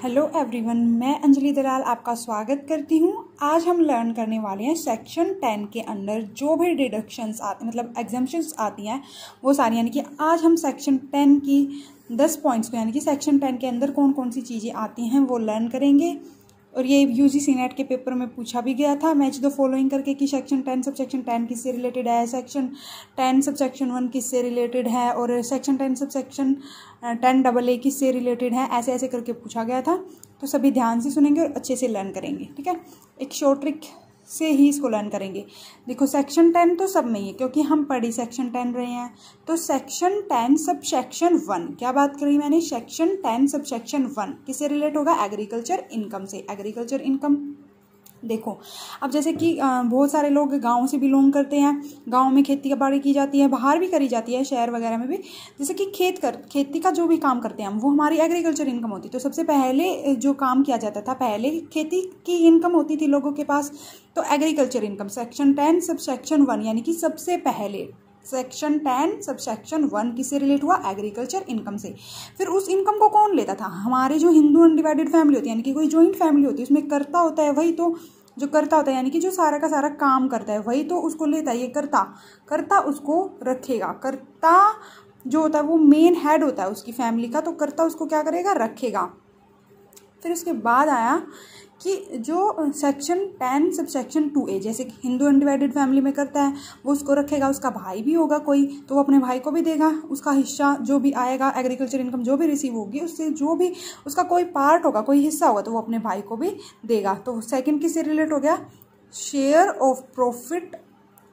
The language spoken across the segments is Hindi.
हेलो एवरीवन, मैं अंजलि दलाल आपका स्वागत करती हूँ। आज हम लर्न करने वाले हैं सेक्शन 10 के अंदर जो भी डिडक्शंस आती मतलब एग्जम्पशंस आती हैं वो सारी, यानी कि आज हम सेक्शन 10 की 10 पॉइंट्स को, यानी कि सेक्शन 10 के अंदर कौन कौन सी चीज़ें आती हैं वो लर्न करेंगे। और ये यूजीसी नेट के पेपर में पूछा भी गया था, मैच द फॉलोइंग करके कि सेक्शन 10 सबसेक्शन 10 किससे रिलेटेड है, सेक्शन 10 सबसेक्शन 1 किससे रिलेटेड है और सेक्शन 10 सबसेक्शन 10AA किससे रिलेटेड है, ऐसे ऐसे करके पूछा गया था। तो सभी ध्यान से सुनेंगे और अच्छे से लर्न करेंगे, ठीक है। एक शॉर्ट ट्रिक से ही इसको लर्न करेंगे। देखो सेक्शन 10 तो सब में ही है क्योंकि हम पढ़ी सेक्शन 10 रहे हैं। तो सेक्शन 10 सब सेक्शन 1, क्या बात करी मैंने, सेक्शन 10 सब सेक्शन 1 किससे रिलेट होगा, एग्रीकल्चर इनकम से। एग्रीकल्चर इनकम देखो, अब जैसे कि बहुत सारे लोग गांव से बिलोंग करते हैं, गांव में खेती बाड़ी की जाती है, बाहर भी करी जाती है, शहर वगैरह में भी। जैसे कि खेती का जो भी काम करते हैं हम, वो हमारी एग्रीकल्चर इनकम होती है। तो सबसे पहले जो काम किया जाता था, पहले खेती की इनकम होती थी लोगों के पास, तो agriculture income. Section 10 sub section 1 यानी कि सबसे पहले सेक्शन 10 सब सेक्शन 1 किससे रिलेट हुआ, एग्रीकल्चर इनकम से। फिर उस इनकम को कौन लेता था, हमारे जो हिंदू अनडिवाइडेड फैमिली होती है, यानी कि कोई जॉइंट फैमिली होती है, उसमें करता होता है वही, तो जो करता होता है यानी कि जो सारा का सारा काम करता है वही तो उसको लेता है। ये करता उसको रखेगा। करता जो होता है वो मेन हेड होता है उसकी फैमिली का, तो करता उसको क्या करेगा, रखेगा। फिर उसके बाद आया कि जो सेक्शन 10 सब सेक्शन 2A, जैसे कि हिंदू अनडिवाइडेड फैमिली में करता है वो उसको रखेगा, उसका भाई भी होगा कोई तो वो अपने भाई को भी देगा उसका हिस्सा, जो भी आएगा एग्रीकल्चर इनकम जो भी रिसीव होगी उससे जो भी उसका कोई पार्ट होगा, कोई हिस्सा होगा तो वो अपने भाई को भी देगा। तो सेकंड किससे रिलेट हो गया, share of profit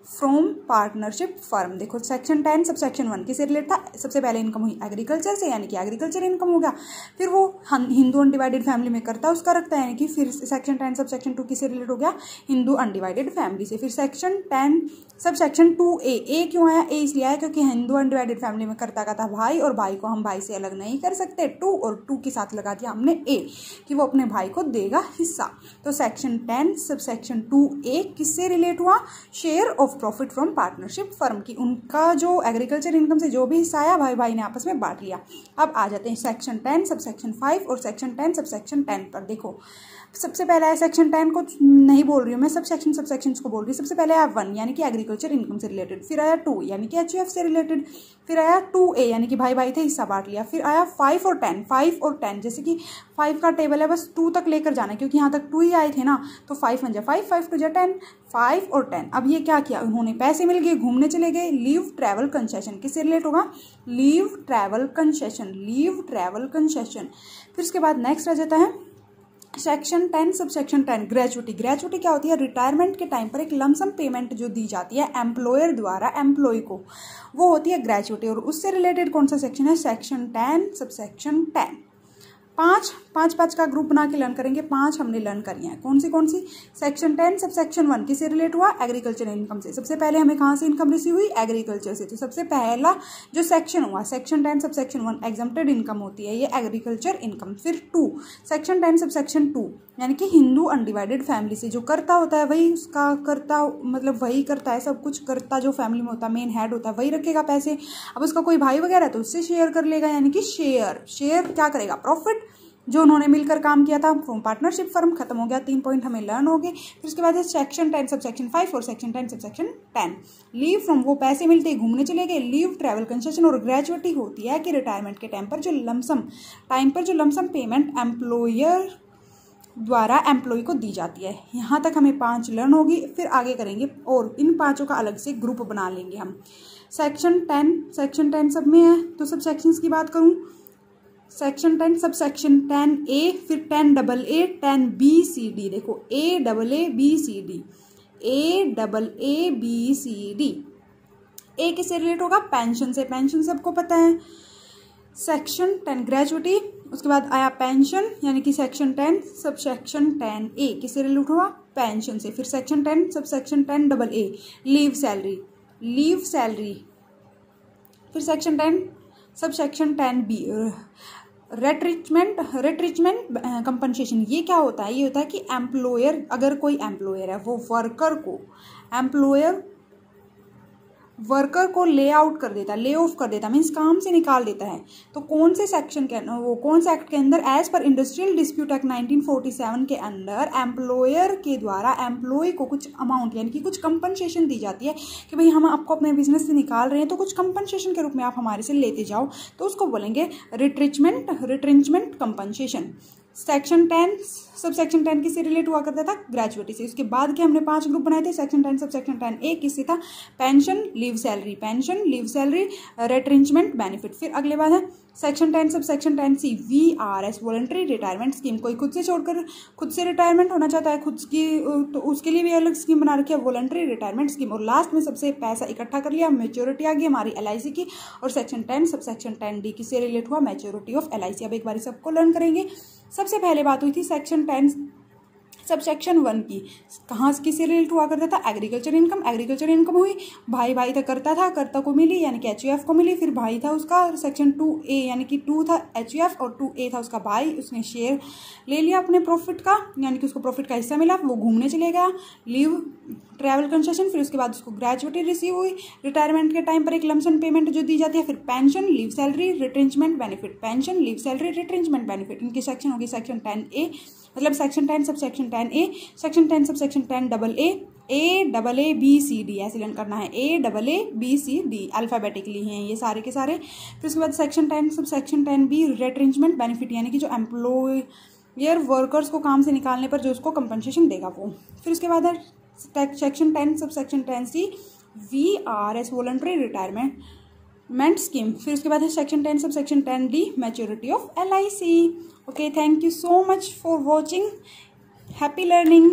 from partnership firm. देखो सेक्शन 10 सब सेक्शन 1 किससे रिलेट था, सबसे पहले इनकम हुई एग्रीकल्चर से, यानी कि एग्रीकल्चर इनकम हो गया। फिर वो हिंदू अनडिवाइडेड फैमिली में करता है उसका रखता है, यानी कि फिर सेक्शन 10 सब सेक्शन 2 किससे रिलेट हो गया, हिंदू अनडिवाइडेड फैमिली से। फिर सेक्शन 10 सब सेक्शन 2A क्यों आया, ए इसलिए आया क्योंकि हिंदू अनडिवाइडेड फैमिली में करता था भाई, और भाई को हम भाई से अलग नहीं कर सकते, 2 और 2 के साथ लगा दिया हमने ए कि वो अपने भाई को देगा हिस्सा। तो सेक्शन 10 सब सेक्शन 2A किससे रिलेट हुआ, share of profit from partnership firm की, उनका जो एग्रीकल्चर इनकम से जो भी हिस्सा आया भाई भाई ने आपस में बांट लिया। अब आ जाते हैं सेक्शन 10 सब सेक्शन 5 और सेक्शन 10 सब सेक्शन 10 पर। देखो सबसे पहले आया सेक्शन 10 को नहीं बोल रही हूँ मैं, सब सेक्शंस को बोल रही हूँ। सबसे पहले आया 1 यानी कि एग्रीकल्चर इनकम से रिलेटेड, फिर आया 2 यानी कि HUF से रिलेटेड, फिर आया 2A यानी कि भाई भाई थे हिस्सा बांट लिया, फिर आया 5 और 10। जैसे कि 5 का टेबल है, बस 2 तक लेकर जाना है क्योंकि यहाँ तक 2 ही आए थे ना, तो 5 1 जा 5, 5 2 जा 10, 5 और 10। अब ये क्या किया उन्होंने, पैसे मिल गए, घूमने चले गए। लीव ट्रैवल कंसेशन किससे रिलेट होगा, लीव ट्रैवल कंसेशन। फिर उसके बाद नेक्स्ट आ जाता है section 10 sub section 10 gratuity. Gratuity क्या होती है, रिटायरमेंट के टाइम पर एक लमसम पेमेंट जो दी जाती है एम्प्लॉयर द्वारा एम्प्लॉय को, वो होती है ग्रेचुटी। और उससे रिलेटेड कौन सा सेक्शन है, सेक्शन 10 सब सेक्शन 10। पाँच का ग्रुप बना के लर्न करेंगे। 5 हमने लर्न करी हैं, कौन सी, सेक्शन 10 सब सेक्शन 1 किससे रिलेट हुआ, एग्रीकल्चर इनकम से। सबसे पहले हमें कहाँ से इनकम रिसीव हुई, एग्रीकल्चर से। तो सबसे पहला जो सेक्शन हुआ section 10 sub section 1 exempted income होती है ये एग्रीकल्चर इनकम। फिर 2 सेक्शन 10 सब सेक्शन 2 यानी कि हिंदू अनडिवाइडेड फैमिली से जो करता होता है वही उसका करता, मतलब वही करता है सब कुछ, करता जो फैमिली में होता है मेन हेड होता है वही रखेगा पैसे। अब उसका कोई भाई वगैरह तो उससे शेयर कर लेगा, यानी कि शेयर क्या करेगा, प्रॉफिट जो उन्होंने मिलकर काम किया था फ्रॉम पार्टनरशिप फर्म। खत्म हो गया, 3 पॉइंट हमें लर्न हो गए। फिर उसके बाद सेक्शन 10 सब सेक्शन 5 और section 10 sub section 10 leave from, वो पैसे मिलते ही घूमने चले गए। लीव ट्रैवल कंसेशन और ग्रेचुटी होती है कि रिटायरमेंट के टाइम पर जो लमसम पेमेंट एम्प्लॉयर द्वारा एम्प्लॉय को दी जाती है। यहाँ तक हमें 5 लर्न होगी, फिर आगे करेंगे और इन 5 का अलग से ग्रुप बना लेंगे हम। सेक्शन 10 सब में है, तो सब सेक्शंस की बात करूँ, सेक्शन 10 सब सेक्शन 10A, फिर 10AA 10BCD। देखो AAABCD ए किससे रिलेट होगा, पेंशन से। पेंशन सबको पता है। सेक्शन 10 ग्रेचुटी, उसके बाद आया पेंशन यानी कि सेक्शन 10 सब सेक्शन 10A किससे रिलेट हुआ, पेंशन से। फिर section 10 sub section 10AA leave salary. फिर section 10 sub section 10B रेट्रिचमेंट compensation. ये क्या होता है, ये होता है कि एम्प्लॉयर, अगर कोई एम्प्लॉयर है वो वर्कर को, एम्प्लॉयर वर्कर को ले आउट कर देता है, ले ऑफ कर देता है, मीन्स काम से निकाल देता है, तो कौन से सेक्शन के वो कौन से एक्ट के अंदर, as per industrial dispute act 1947 के अंदर एम्प्लॉयर के द्वारा एम्प्लॉय को कुछ अमाउंट यानी कि कुछ कंपनसेशन दी जाती है कि भाई हम आपको अपने बिजनेस से निकाल रहे हैं तो कुछ कंपनसेशन के रूप में आप हमारे से लेते जाओ, तो उसको बोलेंगे retrenchment compensation. Section 10 sub section 10 किससे रिलेट हुआ करता था, ग्रेजुएटी से। उसके बाद के हमने 5 ग्रुप बनाए थे। सेक्शन 10 सब सेक्शन 10A किससे था, pension leave salary retrenchment benefit. फिर अगले बात है section 10 sub section 10C VRS voluntary retirement scheme. कोई खुद से छोड़कर खुद से रिटायरमेंट होना चाहता है खुद की, तो उसके लिए भी अलग स्कीम बना रखी है, वॉलंटरी रिटायरमेंट स्कीम। और लास्ट में सबसे पैसा इकट्ठा कर लिया, मेच्योरिटी आ गई हमारी LIC की। और सेक्शन 10 सब सेक्शन 10D किससे रिलेट हुआ, मेच्योरिटी ऑफ LIC। अब एक बार सबको लर्न करेंगे। सबसे पहले बात हुई थी सेक्शन 10 सब सेक्शन 1 की, कहाँ किससे रिलेट हुआ करता था, एग्रीकल्चर इनकम हुई, भाई था कर्ता को मिली यानी कि HUF को मिली। फिर भाई था उसका सेक्शन 2A यानी कि 2 था HUF और 2A था उसका भाई, उसने शेयर ले लिया अपने प्रॉफिट का यानी कि उसको प्रॉफिट का हिस्सा मिला, वो घूमने चले गया। लीव ट्रैवल कंसेशन, फिर उसके बाद उसको ग्रेजुएटी रिसीव हुई। रिटायरमेंट के टाइम पर एक लमसम पेमेंट जो दी जाती है। फिर pension leave salary retrenchment benefit, pension leave salary retrenchment benefit. इनकी सेक्शन होगी सेक्शन 10A, मतलब section 10 sub section 10A, section 10 sub section 10AA, AABCD ऐसे लर्न करना है, AABCD अल्फाबेटिकली हैं ये सारे के सारे। फिर उसके बाद section 10 sub section 10B retrenchment benefit यानी कि जो एम्प्लॉयर वर्कर्स को काम से निकालने पर जो उसको कंपनसेशन देगा वो। फिर उसके बाद है section 10 sub section 10C VRS voluntary retirement scheme. फिर उसके बाद है section 10 sub section 10D maturity of LIC। Okay, thank you so much for watching, happy learning.